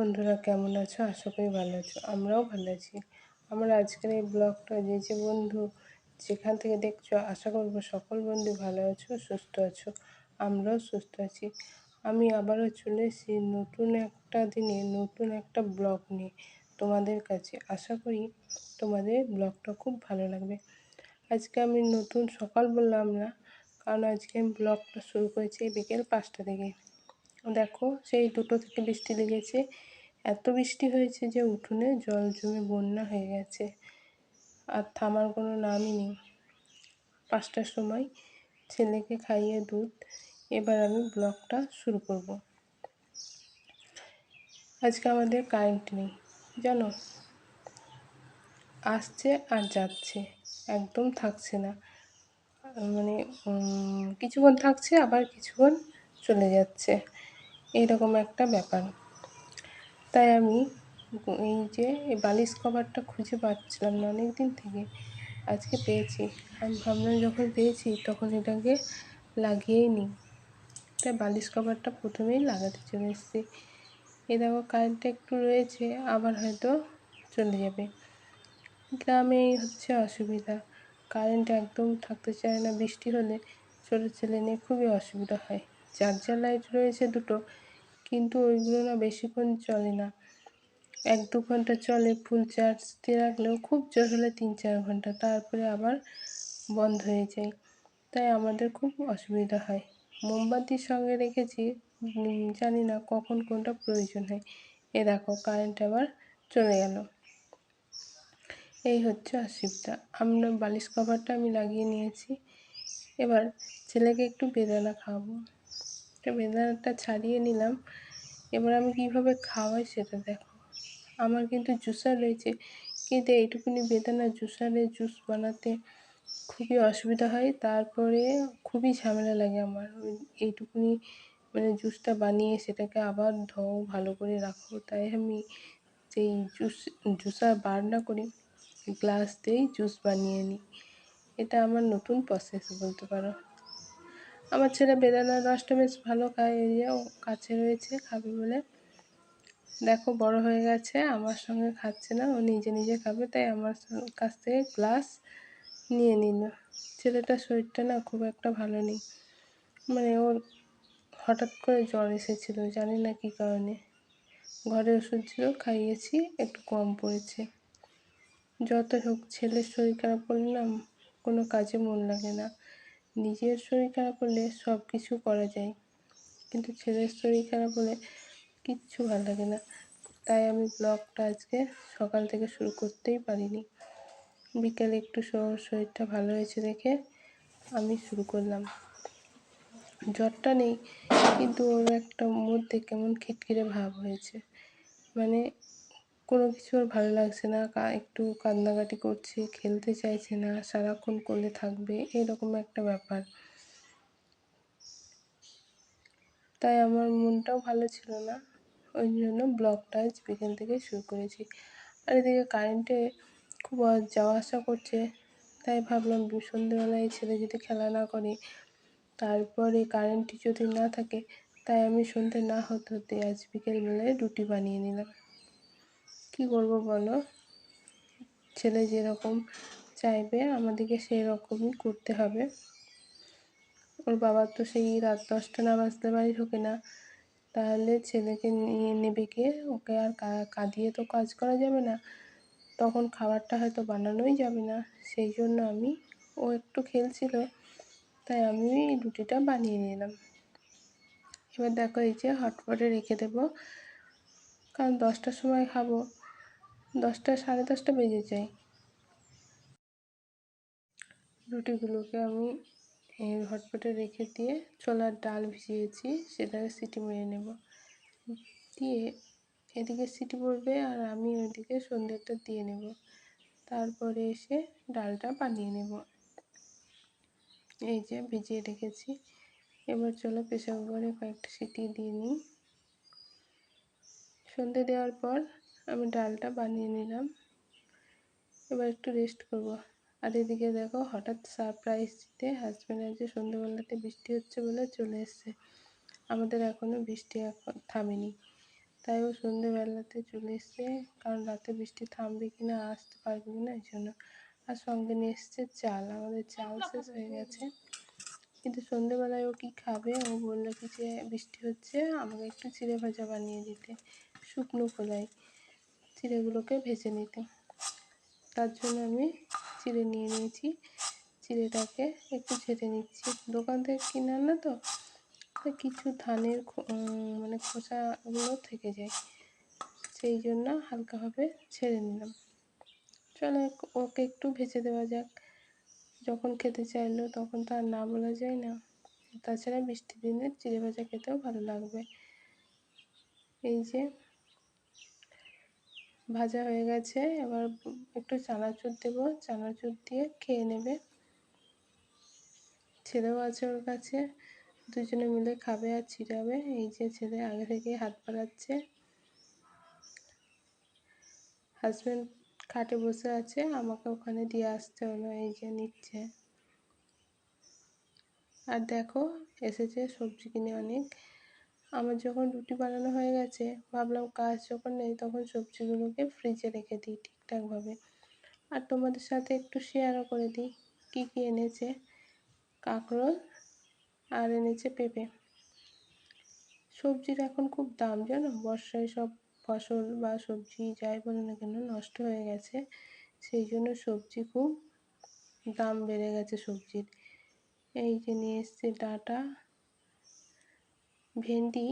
বন্ধুরা, কেমন আছো? আশা করি ভালো আছো। আমরাও ভালো আছি। আমার আজকের এই ব্লগটা যে বন্ধু যেখান থেকে দেখছো, আশা করবো সকল বন্ধু ভালো আছো, সুস্থ আছো। আমরাও সুস্থ আছি। আমি আবারও চলে এসেছি নতুন একটা দিনে নতুন একটা ব্লগ নিয়ে তোমাদের কাছে। আশা করি তোমাদের ব্লগটা খুব ভালো লাগবে। আজকে আমি নতুন সকাল বললাম না, কারণ আজকে আমি ব্লগটা শুরু করেছি বিকেল 5টা থেকে। দেখো, সেই 2টো থেকে বৃষ্টি লেগেছে। এত বৃষ্টি হয়েছে যে উঠোনে জল জমে বন্যা হয়ে গেছে, আর থামার কোনো নামই নেই। 5টার সময় ছেলেকে খাইয়ে দুধ, এবার আমি ব্লগটা শুরু করব। আজকে আমাদের কারেন্ট নেই, জানো, আসছে আর যাচ্ছে, একদম থাকছে না। মানে কিছুক্ষণ থাকছে, আবার কিছুক্ষণ চলে যাচ্ছে, এইরকম একটা ব্যাপার। তাই আমি এই বালিশ কভারটা খুঁজে পাচ্ছিলাম না অনেক দিন থেকে, আজকে পেয়েছি। আমি ভাবলাম যখন পেয়েছি তখন এটাকে লাগিয়েই নিই, তাই বালিশ কভারটা প্রথমেই লাগাতে চলে এসেছি। এই দেখো, কারেন্টটা একটু রয়েছে, আবার হয়তো চলে যাবে। গ্রামে এই হচ্ছে অসুবিধা, কারেন্ট একদম থাকতে চায় না। বৃষ্টি হলে ছোটো ছেলে নিয়ে খুবই অসুবিধা হয়। চার্জার লাইট রয়েছে 2টো, কিন্তু ওইগুলো না বেশিক্ষণ চলে না। 1-2 ঘন্টা চলে, ফুল চার্জ দিয়ে রাখলেও খুব জোর হলে 3-4 ঘন্টা, তারপরে আবার বন্ধ হয়ে যায়। তাই আমাদের খুব অসুবিধা হয়। মোমবাতির সঙ্গে রেখেছি, জানি না কখন কোনটা প্রয়োজন হয়। এ দেখো, কারেন্ট আবার চলে গেল। এই হচ্ছে অসুবিধা। আমরা বালিশ কভারটা আমি লাগিয়ে নিয়েছি। এবার ছেলেকে একটু বেদানা খাওয়াবো। বেদানাটা ছাড়িয়ে নিলাম। এবার আমি কিভাবে খাওয়াই সেটা দেখো। আমার কিন্তু জুসার রয়েছে, কিন্তু এইটুকুনি বেদানা জুসারে জুস বানাতে খুবই অসুবিধা হয়। তারপরে খুবই ঝামেলা লাগে আমার এইটুকুনি, মানে জুসটা বানিয়ে সেটাকে আবার ধোও, ভালো করে রাখো। তাই আমি সেই জুসার বার না করে গ্লাস দিয়েই জুস বানিয়ে নিই। এটা আমার নতুন প্রসেস বলতে পারো। আমার ছেলে বেদানার রসটা বেশ ভালো খায়, এই যে ও কাছে রয়েছে খাবে বলে। দেখো, বড় হয়ে গেছে, আমার সঙ্গে খাচ্ছে না, ও নিজে নিজে খাবে, তাই আমার কাছ থেকে গ্লাস নিয়ে নিল। ছেলেটার শরীরটা না খুব একটা ভালো নেই, মানে ওর হঠাৎ করে জ্বর এসেছিলো, জানি না কী কারণে। ঘরে ওষুধ ছিল, খাইয়েছি, একটু কম পড়েছে। যত হোক, ছেলের শরীর খারাপ করলে না কোনো কাজে মন লাগে না। নিজের শরীর খারাপ হলে সব কিছু করা যায়, কিন্তু ছেলের শরীর খারাপ হলে কিচ্ছু ভালো লাগে না। তাই আমি ব্লগটা আজকে সকাল থেকে শুরু করতেই পারিনি। বিকেলে একটু শরীরটা ভালো হয়েছে দেখে আমি শুরু করলাম। জ্বরটা নেই, কিন্তু ওর একটা মধ্যে কেমন খিটখিটে ভাব হয়েছে, মানে কোনো কিছু ওর ভালো লাগছে না, একটু কান্নাকাটি করছে, খেলতে চাইছে না, সারাক্ষণ কোলে থাকবে, এরকম একটা ব্যাপার। তাই আমার মনটাও ভালো ছিল না, ওই জন্য ব্লগটা আজ বিকেল থেকে শুরু করেছি। আর এদিকে কারেন্টে খুব যাওয়া আসা করছে, তাই ভাবলাম সন্ধ্যেবেলায় ছেলে যদি খেলা না করে, তারপরে কারেন্টটি যদি না থাকে, তাই আমি সন্ধ্যে না হতে হতে আজ বিকেলবেলায় রুটি বানিয়ে নিলাম। কী করবো বলো, ছেলে যেরকম চাইবে আমাদেরকে সেই রকমই করতে হবে। ওর বাবা তো সেই রাত 10টা না বাজতে বাড়ি ঢোকে না, তাহলে ছেলেকে নিয়ে নেবে কে? ওকে আর কাঁদিয়ে তো কাজ করা যাবে না, তখন খাবারটা হয়তো বানানোই যাবে না। সেই জন্য ও একটু খেলছিল, তাই আমি রুটিটা বানিয়ে নিলাম। এবার দেখো, এই যে হটপটে রেখে দেবো, কারণ 10টার সময় খাবো, 10টা 10:30 বেজে যায়। রুটিগুলোকে আমি এই হটপটে রেখে দিয়ে ছোলার ডাল ভিজিয়েছি, সেটাকে সিটি মেরে নেব। দিয়ে এদিকে সিটি পড়বে আর আমি ওইদিকে সন্ধ্যেটা দিয়ে নেব, তারপরে এসে ডালটা বানিয়ে নেব। এই যে ভিজিয়ে রেখেছি, এবার চলো প্রেসার কুকারে কয়েকটা সিটি দিয়ে নিই। সন্ধে দেওয়ার পর আমি ডালটা বানিয়ে নিলাম, এবার একটু রেস্ট করব। আর এদিকে দেখো, হঠাৎ সারপ্রাইজ দিতে হাজব্যান্ড আজকে সন্ধ্যেবেলাতে বৃষ্টি হচ্ছে বলে চলে এসছে। আমাদের এখনও বৃষ্টি এখন থামেনি, তাই ও সন্ধেবেলাতে চলে এসছে, কারণ রাতে বৃষ্টি থামবে কি না, আসতে পারবে কি না এই জন্য। আর সঙ্গে নিয়ে এসছে চাল, আমাদের চাল শেষ হয়ে গেছে। কিন্তু সন্ধেবেলায় ও কী খাবে, ও বললো কি যে বৃষ্টি হচ্ছে আমাকে একটু চিড়ে ভাজা বানিয়ে দিতে, শুকনো খোলায় চিড়েগুলোকে ভেজে নিতে। তার জন্য আমি চিড়ে নিয়ে নিয়েছি, চিড়েটাকে একটু ঝেড়ে নিচ্ছি। দোকান থেকে কিনে আনা তো, তো কিছু ধানের মানে খোসাগুলো থেকে যায়, সেই জন্য হালকাভাবে ছেড়ে নিলাম। চলো ওকে একটু ভেজে দেওয়া যাক, যখন খেতে চাইলো তখন তো আর না বলা যায় না। তাছাড়া বৃষ্টির দিনে চিড়ে ভাজা খেতেও ভালো লাগবে। এই যে ভাজা হয়ে গেছে, এবার একটু চানাচুর দেবো, চানাচুর দিয়ে খেয়ে নেবে। ছেলেও আছে ওর কাছে, দুজনে মিলে খাবে আর ছিটাবে। এই যে ছেলে আগে থেকেই হাত বাড়াচ্ছে, হাজব্যান্ড খাটে বসে আছে, আমাকে ওখানে দিয়ে আসতে হলো, এই যে নিচ্ছে। আর দেখো এসেছে সবজি কিনে অনেক। আমার যখন রুটি বানানো হয়ে গেছে, ভাবলাম কাজ যখন নেই তখন সবজিগুলোকে ফ্রিজে রেখে দিই ঠিকঠাকভাবে, আর তোমাদের সাথে একটু শেয়ারও করে দিই কী কী এনেছে। কাঁকরোল আর এনেছে পেঁপে। সবজির এখন খুব দাম জানো, বর্ষায় সব ফসল বা সবজি যাই বলো না কেন নষ্ট হয়ে গেছে, সেই জন্য সবজি খুব দাম বেড়ে গেছে সবজির। এই যে নিয়ে এসছে ডাঁটা, ভেন্ডি,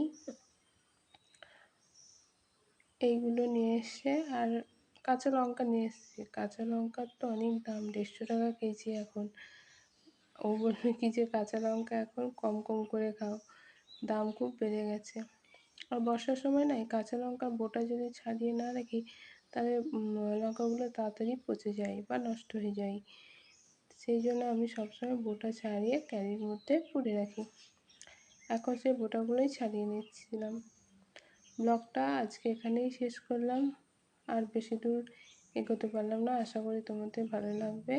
এইগুলো নিয়ে এসছে। আর কাঁচা লঙ্কা নিয়ে এসছে, কাঁচা লঙ্কার তো অনেক দাম, 150 টাকা কেজি এখন। ও বলবে কি যে কাঁচা লঙ্কা এখন কম কম করে খাও, দাম খুব বেড়ে গেছে। আর বর্ষার সময় না এই কাঁচা লঙ্কার বোটা যদি ছাড়িয়ে না রাখি, তাহলে লঙ্কাগুলো তাড়াতাড়ি পচে যায় বা নষ্ট হয়ে যায়। সেই জন্য আমি সবসময় বোটা ছাড়িয়ে ক্যারির মধ্যে পুরে রাখি। এখন সেই বোটাগুলোই ছাড়িয়ে নিচ্ছিলাম। ব্লগটা আজকে এখানেই শেষ করলাম, আর বেশি দূর এগোতে পারলাম না। আশা করি তোমাদের ভালো লাগবে।